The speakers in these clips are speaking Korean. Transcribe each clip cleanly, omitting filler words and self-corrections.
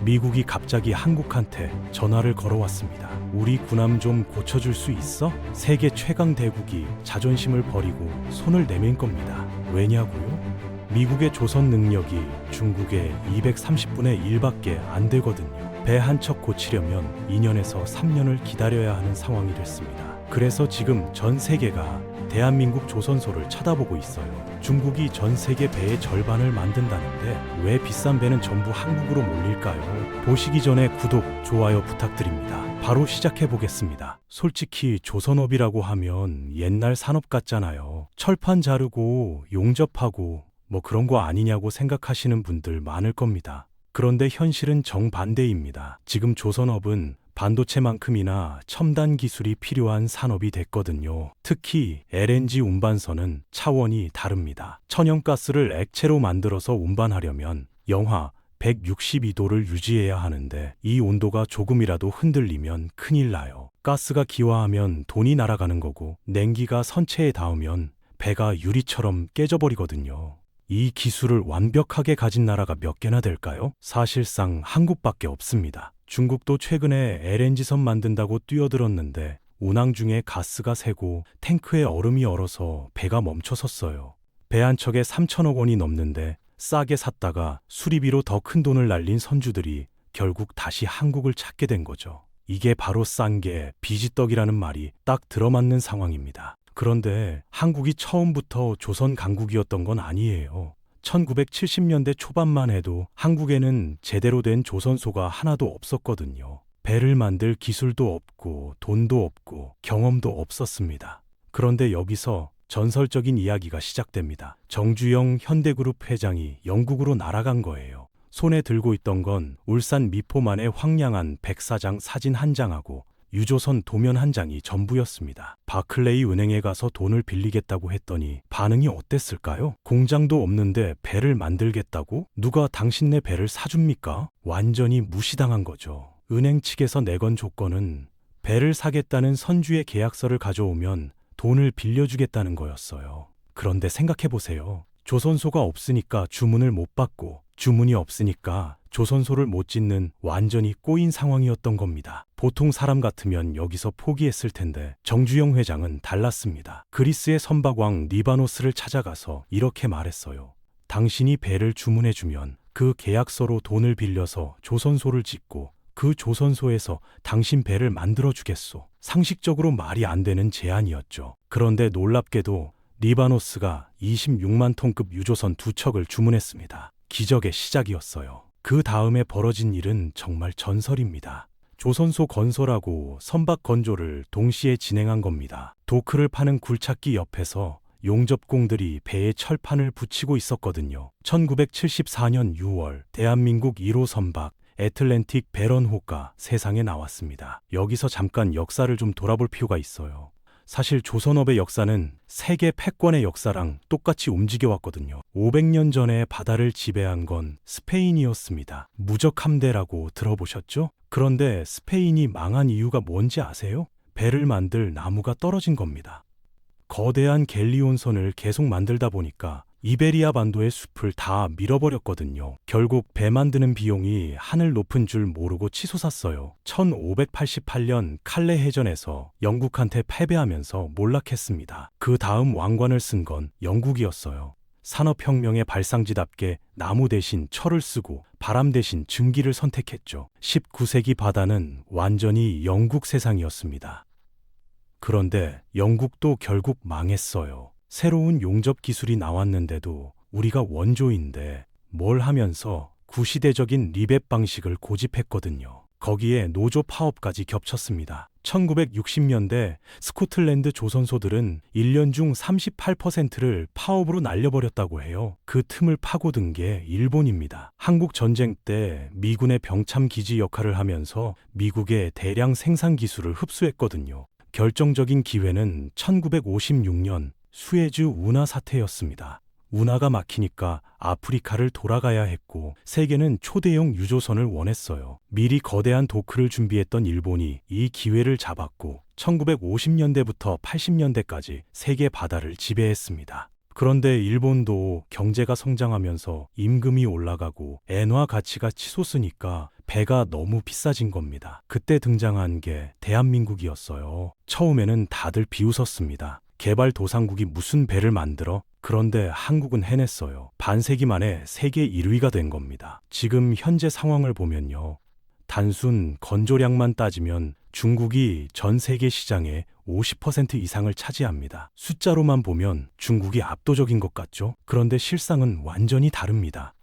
미국이 갑자기 한국한테 전화를 걸어왔습니다. 우리 군함 좀 고쳐줄 수 있어? 세계 최강 대국이 자존심을 버리고 손을 내민 겁니다. 왜냐고요? 미국의 조선 능력이 중국의 230분의 1밖에 안 되거든요. 배 한 척 고치려면 2년에서 3년을 기다려야 하는 상황이 됐습니다. 그래서 지금 전 세계가 대한민국 조선소를 쳐다보고 있어요. 중국이 전 세계 배의 절반을 만든다는데 왜 비싼 배는 전부 한국으로 몰릴까요? 보시기 전에 구독, 좋아요 부탁드립니다. 바로 시작해 보겠습니다. 솔직히 조선업이라고 하면 옛날 산업 같잖아요. 철판 자르고 용접하고 뭐 그런 거 아니냐고 생각하시는 분들 많을 겁니다. 그런데 현실은 정반대입니다. 지금 조선업은 반도체만큼이나 첨단 기술이 필요한 산업이 됐거든요. 특히 LNG 운반선은 차원이 다릅니다. 천연가스를 액체로 만들어서 운반하려면 영하 162도를 유지해야 하는데 이 온도가 조금이라도 흔들리면 큰일 나요. 가스가 기화하면 돈이 날아가는 거고 냉기가 선체에 닿으면 배가 유리처럼 깨져버리거든요. 이 기술을 완벽하게 가진 나라가 몇 개나 될까요? 사실상 한국밖에 없습니다. 중국도 최근에 LNG선 만든다고 뛰어들었는데 운항 중에 가스가 새고 탱크에 얼음이 얼어서 배가 멈춰섰어요. 배 한 척에 3천억 원이 넘는데 싸게 샀다가 수리비로 더 큰 돈을 날린 선주들이 결국 다시 한국을 찾게 된 거죠. 이게 바로 싼 게 비지떡이라는 말이 딱 들어맞는 상황입니다. 그런데 한국이 처음부터 조선 강국이었던 건 아니에요. 1970년대 초반만 해도 한국에는 제대로 된 조선소가 하나도 없었거든요. 배를 만들 기술도 없고 돈도 없고 경험도 없었습니다. 그런데 여기서 전설적인 이야기가 시작됩니다. 정주영 현대그룹 회장이 영국으로 날아간 거예요. 손에 들고 있던 건 울산 미포만의 황량한 백사장 사진 한 장하고 유조선 도면 한 장이 전부였습니다. 바클레이 은행에 가서 돈을 빌리겠다고 했더니 반응이 어땠을까요? 공장도 없는데 배를 만들겠다고? 누가 당신네 배를 사줍니까? 완전히 무시당한 거죠. 은행 측에서 내건 조건은 배를 사겠다는 선주의 계약서를 가져오면 돈을 빌려주겠다는 거였어요. 그런데 생각해보세요. 조선소가 없으니까 주문을 못 받고 주문이 없으니까 조선소를 못 짓는 완전히 꼬인 상황이었던 겁니다. 보통 사람 같으면 여기서 포기했을 텐데 정주영 회장은 달랐습니다. 그리스의 선박왕 니바노스를 찾아가서 이렇게 말했어요. 당신이 배를 주문해주면 그 계약서로 돈을 빌려서 조선소를 짓고 그 조선소에서 당신 배를 만들어주겠소. 상식적으로 말이 안 되는 제안이었죠. 그런데 놀랍게도 리바노스가 26만 톤급 유조선 2척을 주문했습니다. 기적의 시작이었어요. 그 다음에 벌어진 일은 정말 전설입니다. 조선소 건설하고 선박 건조를 동시에 진행한 겁니다. 도크를 파는 굴착기 옆에서 용접공들이 배에 철판을 붙이고 있었거든요. 1974년 6월 대한민국 1호 선박 애틀랜틱 베런호가 세상에 나왔습니다. 여기서 잠깐 역사를 좀 돌아볼 필요가 있어요. 사실 조선업의 역사는 세계 패권의 역사랑 똑같이 움직여왔거든요. 500년 전에 바다를 지배한 건 스페인이었습니다. 무적함대라고 들어보셨죠? 그런데 스페인이 망한 이유가 뭔지 아세요? 배를 만들 나무가 떨어진 겁니다. 거대한 갤리온선을 계속 만들다 보니까 이베리아 반도의 숲을 다 밀어버렸거든요. 결국 배 만드는 비용이 하늘 높은 줄 모르고 치솟았어요. 1588년 칼레 해전에서 영국한테 패배하면서 몰락했습니다. 그 다음 왕관을 쓴 건 영국이었어요. 산업혁명의 발상지답게 나무 대신 철을 쓰고 바람 대신 증기를 선택했죠. 19세기 바다는 완전히 영국 세상이었습니다. 그런데 영국도 결국 망했어요. 새로운 용접 기술이 나왔는데도 우리가 원조인데 뭘 하면서 구시대적인 리벳 방식을 고집했거든요. 거기에 노조 파업까지 겹쳤습니다. 1960년대 스코틀랜드 조선소들은 1년 중 38%를 파업으로 날려버렸다고 해요. 그 틈을 파고든 게 일본입니다. 한국 전쟁 때 미군의 병참 기지 역할을 하면서 미국의 대량 생산 기술을 흡수했거든요. 결정적인 기회는 1956년 수에즈 운하 사태였습니다. 운하가 막히니까 아프리카를 돌아가야 했고 세계는 초대형 유조선을 원했어요. 미리 거대한 도크를 준비했던 일본이 이 기회를 잡았고 1950년대부터 80년대까지 세계 바다를 지배했습니다. 그런데 일본도 경제가 성장하면서 임금이 올라가고 엔화 가치가 치솟으니까 배가 너무 비싸진 겁니다. 그때 등장한 게 대한민국이었어요. 처음에는 다들 비웃었습니다. 개발도상국이 무슨 배를 만들어? 그런데 한국은 해냈어요. 반세기 만에 세계 1위가 된 겁니다. 지금 현재 상황을 보면요. 단순 건조량만 따지면 중국이 전 세계 시장의 50% 이상을 차지합니다. 숫자로만 보면 중국이 압도적인 것 같죠? 그런데 실상은 완전히 다릅니다.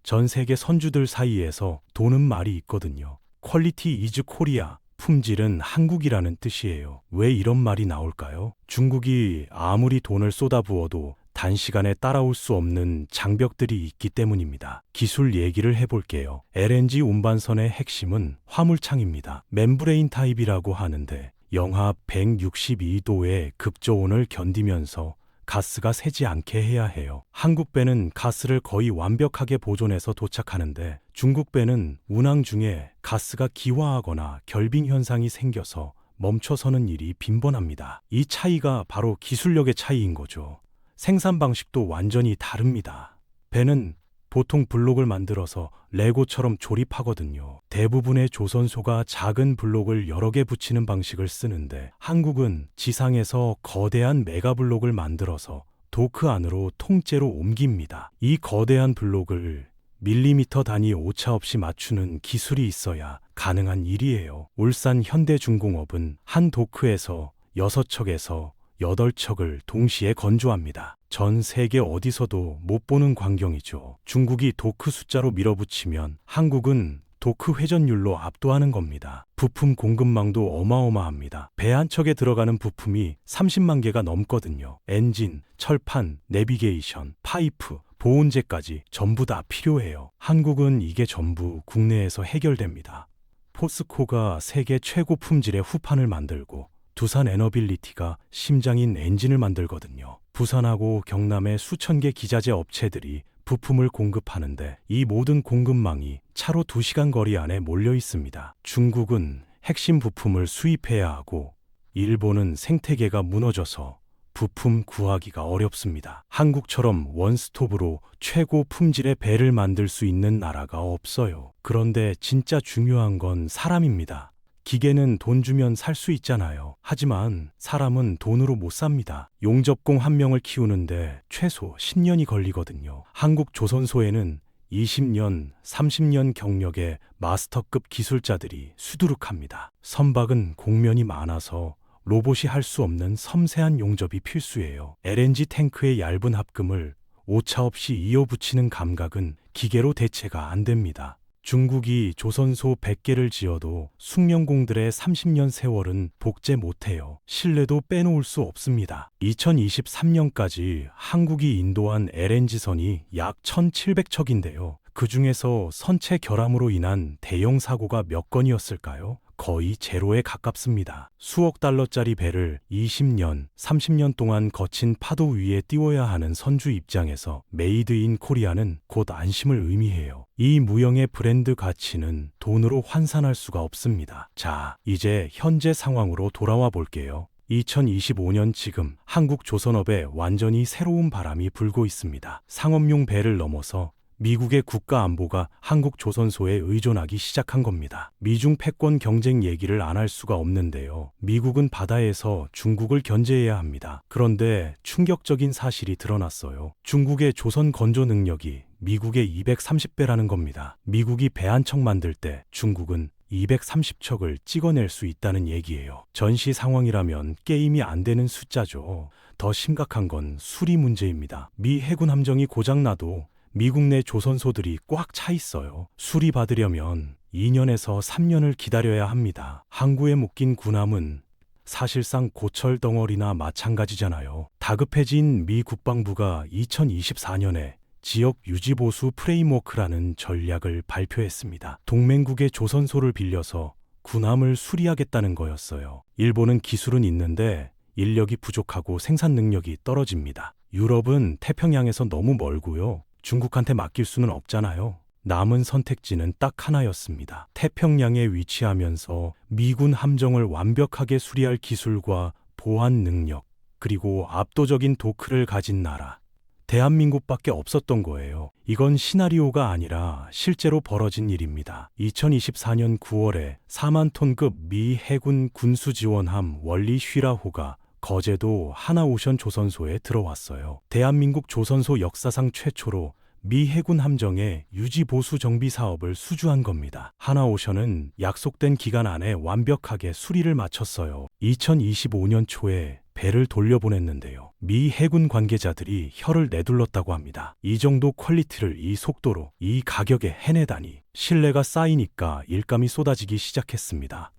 전 세계 선주들 사이에서 도는 말이 있거든요. 퀄리티 이즈 코리아, 품질은 한국이라는 뜻이에요. 왜 이런 말이 나올까요? 중국이 아무리 돈을 쏟아부어도 단시간에 따라올 수 없는 장벽들이 있기 때문입니다. 기술 얘기를 해볼게요. LNG 운반선의 핵심은 화물창입니다. 멤브레인 타입이라고 하는데 영하 162도의 급저온을 견디면서 가스가 새지 않게 해야 해요. 한국 배는 가스를 거의 완벽하게 보존해서 도착하는데 중국 배는 운항 중에 가스가 기화하거나 결빙 현상이 생겨서 멈춰서는 일이 빈번합니다. 이 차이가 바로 기술력의 차이인 거죠. 생산 방식도 완전히 다릅니다. 배는 보통 블록을 만들어서 레고처럼 조립하거든요. 대부분의 조선소가 작은 블록을 여러 개 붙이는 방식을 쓰는데 한국은 지상에서 거대한 메가블록을 만들어서 도크 안으로 통째로 옮깁니다. 이 거대한 블록을 밀리미터 단위 오차 없이 맞추는 기술이 있어야 가능한 일이에요. 울산 현대중공업은 한 도크에서 6척에서 8척을 동시에 건조합니다. 전 세계 어디서도 못 보는 광경이죠. 중국이 도크 숫자로 밀어붙이면 한국은 도크 회전율로 압도하는 겁니다. 부품 공급망도 어마어마합니다. 배 한 척에 들어가는 부품이 30만 개가 넘거든요. 엔진, 철판, 내비게이션, 파이프, 보온재까지 전부 다 필요해요. 한국은 이게 전부 국내에서 해결됩니다. 포스코가 세계 최고 품질의 후판을 만들고 두산 에너빌리티가 심장인 엔진을 만들거든요. 부산하고 경남의 수천 개 기자재 업체들이 부품을 공급하는데 이 모든 공급망이 차로 2시간 거리 안에 몰려 있습니다. 중국은 핵심 부품을 수입해야 하고 일본은 생태계가 무너져서 부품 구하기가 어렵습니다. 한국처럼 원스톱으로 최고 품질의 배를 만들 수 있는 나라가 없어요. 그런데 진짜 중요한 건 사람입니다. 기계는 돈 주면 살 수 있잖아요. 하지만 사람은 돈으로 못 삽니다. 용접공 한 명을 키우는데 최소 10년이 걸리거든요. 한국 조선소에는 20년, 30년 경력의 마스터급 기술자들이 수두룩합니다. 선박은 공면이 많아서 로봇이 할 수 없는 섬세한 용접이 필수예요. LNG 탱크의 얇은 합금을 오차 없이 이어붙이는 감각은 기계로 대체가 안 됩니다. 중국이 조선소 100개를 지어도 숙련공들의 30년 세월은 복제 못해요. 신뢰도 빼놓을 수 없습니다. 2023년까지 한국이 인도한 LNG선이 약 1,700척인데요. 그 중에서 선체 결함으로 인한 대형 사고가 몇 건이었을까요? 거의 제로에 가깝습니다. 수억 달러짜리 배를 20년, 30년 동안 거친 파도 위에 띄워야 하는 선주 입장에서 메이드 인 코리아는 곧 안심을 의미해요. 이 무형의 브랜드 가치는 돈으로 환산할 수가 없습니다. 자, 이제 현재 상황으로 돌아와 볼게요. 2025년 지금 한국 조선업에 완전히 새로운 바람이 불고 있습니다. 상업용 배를 넘어서 미국의 국가 안보가 한국 조선소에 의존하기 시작한 겁니다. 미중 패권 경쟁 얘기를 안 할 수가 없는데요. 미국은 바다에서 중국을 견제해야 합니다. 그런데 충격적인 사실이 드러났어요. 중국의 조선 건조 능력이 미국의 230배라는 겁니다. 미국이 배 한 척 만들 때 중국은 230척을 찍어낼 수 있다는 얘기예요. 전시 상황이라면 게임이 안 되는 숫자죠. 더 심각한 건 수리 문제입니다. 미 해군 함정이 고장나도 미국 내 조선소들이 꽉 차 있어요. 수리받으려면 2년에서 3년을 기다려야 합니다. 항구에 묶인 군함은 사실상 고철 덩어리나 마찬가지잖아요. 다급해진 미 국방부가 2024년에 지역 유지보수 프레임워크라는 전략을 발표했습니다. 동맹국의 조선소를 빌려서 군함을 수리하겠다는 거였어요. 일본은 기술은 있는데 인력이 부족하고 생산 능력이 떨어집니다. 유럽은 태평양에서 너무 멀고요. 중국한테 맡길 수는 없잖아요. 남은 선택지는 딱 하나였습니다. 태평양에 위치하면서 미군 함정을 완벽하게 수리할 기술과 보안 능력, 그리고 압도적인 도크를 가진 나라. 대한민국밖에 없었던 거예요. 이건 시나리오가 아니라 실제로 벌어진 일입니다. 2024년 9월에 4만 톤급 미 해군 군수지원함 월리 쉬라호가 거제도 하나오션 조선소에 들어왔어요. 대한민국 조선소 역사상 최초로 미 해군 함정의 유지 보수 정비 사업을 수주한 겁니다. 하나오션은 약속된 기간 안에 완벽하게 수리를 마쳤어요. 2025년 초에 배를 돌려보냈는데요. 미 해군 관계자들이 혀를 내둘렀다고 합니다. 이 정도 퀄리티를 이 속도로, 이 가격에 해내다니. 신뢰가 쌓이니까 일감이 쏟아지기 시작했습니다.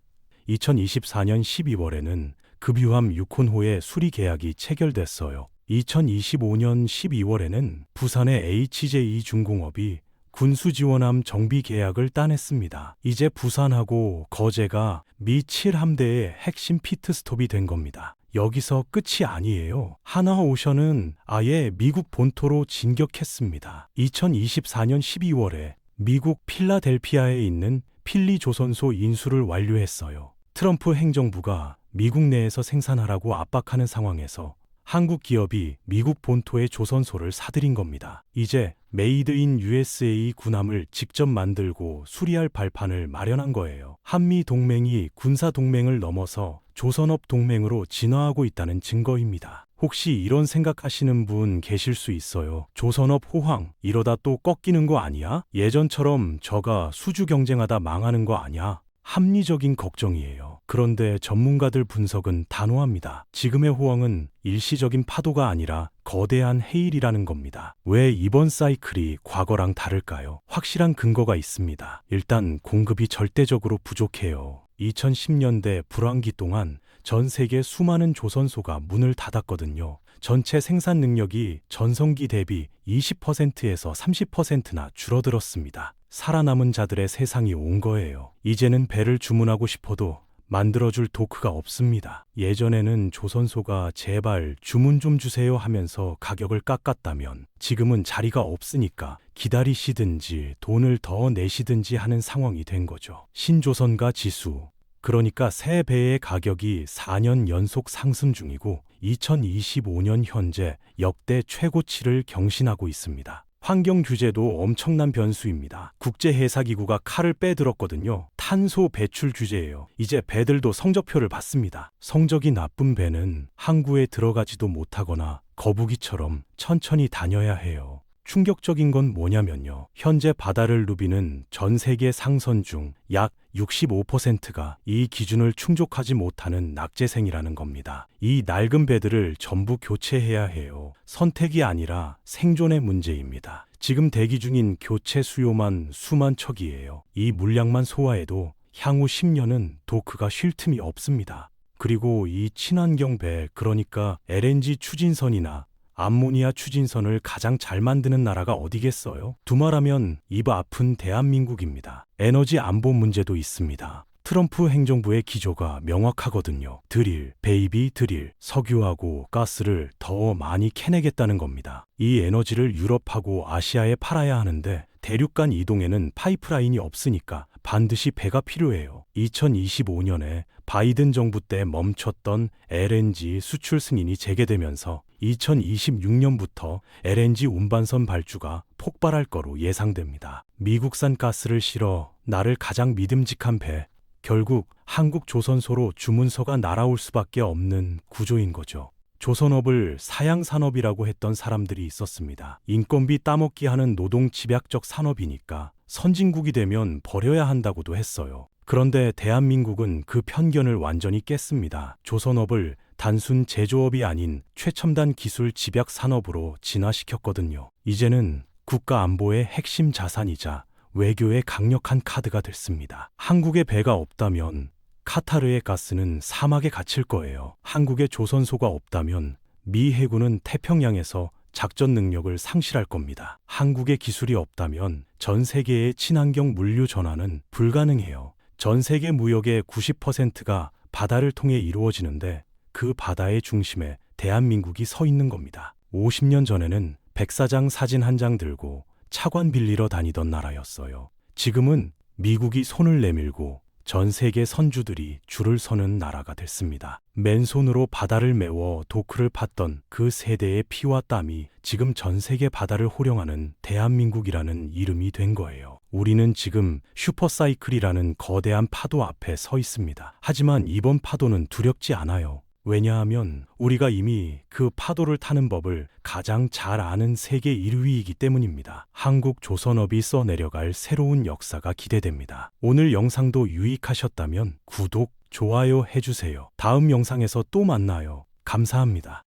2024년 12월에는 급유함 6혼호의 수리 계약이 체결됐어요. 2025년 12월에는 부산의 HJ2중공업이 군수지원함 정비 계약을 따냈습니다. 이제 부산하고 거제가 미 7함대의 핵심 피트스톱이 된 겁니다. 여기서 끝이 아니에요. 하나오션은 아예 미국 본토로 진격했습니다. 2024년 12월에 미국 필라델피아에 있는 필리 조선소 인수를 완료했어요. 트럼프 행정부가 미국 내에서 생산하라고 압박하는 상황에서 한국 기업이 미국 본토의 조선소를 사들인 겁니다. 이제 메이드 인 USA 군함을 직접 만들고 수리할 발판을 마련한 거예요. 한미 동맹이 군사 동맹을 넘어서 조선업 동맹으로 진화하고 있다는 증거입니다. 혹시 이런 생각하시는 분 계실 수 있어요. 조선업 호황, 이러다 또 꺾이는 거 아니야? 예전처럼 저가 수주 경쟁하다 망하는 거 아니야? 합리적인 걱정이에요. 그런데 전문가들 분석은 단호합니다. 지금의 호황은 일시적인 파도가 아니라 거대한 해일이라는 겁니다. 왜 이번 사이클이 과거랑 다를까요? 확실한 근거가 있습니다. 일단 공급이 절대적으로 부족해요. 2010년대 불황기 동안 전 세계 수많은 조선소가 문을 닫았거든요. 전체 생산 능력이 전성기 대비 20%에서 30%나 줄어들었습니다. 살아남은 자들의 세상이 온 거예요. 이제는 배를 주문하고 싶어도 만들어줄 도크가 없습니다. 예전에는 조선소가 제발 주문 좀 주세요 하면서 가격을 깎았다면 지금은 자리가 없으니까 기다리시든지 돈을 더 내시든지 하는 상황이 된 거죠. 신조선가 지수, 그러니까 새 배의 가격이 4년 연속 상승 중이고 2025년 현재 역대 최고치를 경신하고 있습니다. 환경 규제도 엄청난 변수입니다. 국제해사기구가 칼을 빼들었거든요. 탄소 배출 규제예요. 이제 배들도 성적표를 받습니다. 성적이 나쁜 배는 항구에 들어가지도 못하거나 거북이처럼 천천히 다녀야 해요. 충격적인 건 뭐냐면요. 현재 바다를 누비는 전 세계 상선 중 약 65%가 이 기준을 충족하지 못하는 낙제생이라는 겁니다. 이 낡은 배들을 전부 교체해야 해요. 선택이 아니라 생존의 문제입니다. 지금 대기 중인 교체 수요만 수만 척이에요. 이 물량만 소화해도 향후 10년은 도크가 쉴 틈이 없습니다. 그리고 이 친환경 배, 그러니까 LNG 추진선이나 암모니아 추진선을 가장 잘 만드는 나라가 어디겠어요? 두말하면 입 아픈 대한민국입니다. 에너지 안보 문제도 있습니다. 트럼프 행정부의 기조가 명확하거든요. 드릴, 베이비 드릴, 석유하고 가스를 더 많이 캐내겠다는 겁니다. 이 에너지를 유럽하고 아시아에 팔아야 하는데 대륙 간 이동에는 파이프라인이 없으니까 반드시 배가 필요해요. 2025년에 바이든 정부 때 멈췄던 LNG 수출 승인이 재개되면서 2026년부터 LNG 운반선 발주가 폭발할 거로 예상됩니다. 미국산 가스를 실어 나를 가장 믿음직한 배, 결국 한국 조선소로 주문서가 날아올 수밖에 없는 구조인 거죠. 조선업을 사양산업이라고 했던 사람들이 있었습니다. 인건비 따먹기 하는 노동 집약적 산업이니까 선진국이 되면 버려야 한다고도 했어요. 그런데 대한민국은 그 편견을 완전히 깼습니다. 조선업을 단순 제조업이 아닌 최첨단 기술 집약 산업으로 진화시켰거든요. 이제는 국가 안보의 핵심 자산이자 외교의 강력한 카드가 됐습니다. 한국에 배가 없다면 카타르의 가스는 사막에 갇힐 거예요. 한국에 조선소가 없다면 미 해군은 태평양에서 작전 능력을 상실할 겁니다. 한국의 기술이 없다면 전 세계의 친환경 물류 전환은 불가능해요. 전 세계 무역의 90%가 바다를 통해 이루어지는데 그 바다의 중심에 대한민국이 서 있는 겁니다. 50년 전에는 백사장 사진 한 장 들고 차관 빌리러 다니던 나라였어요. 지금은 미국이 손을 내밀고 전 세계 선주들이 줄을 서는 나라가 됐습니다. 맨손으로 바다를 메워 도크를 팠던 그 세대의 피와 땀이 지금 전 세계 바다를 호령하는 대한민국이라는 이름이 된 거예요. 우리는 지금 슈퍼사이클이라는 거대한 파도 앞에 서 있습니다. 하지만 이번 파도는 두렵지 않아요. 왜냐하면 우리가 이미 그 파도를 타는 법을 가장 잘 아는 세계 1위이기 때문입니다. 한국 조선업이 써내려갈 새로운 역사가 기대됩니다. 오늘 영상도 유익하셨다면 구독, 좋아요 해주세요. 다음 영상에서 또 만나요. 감사합니다.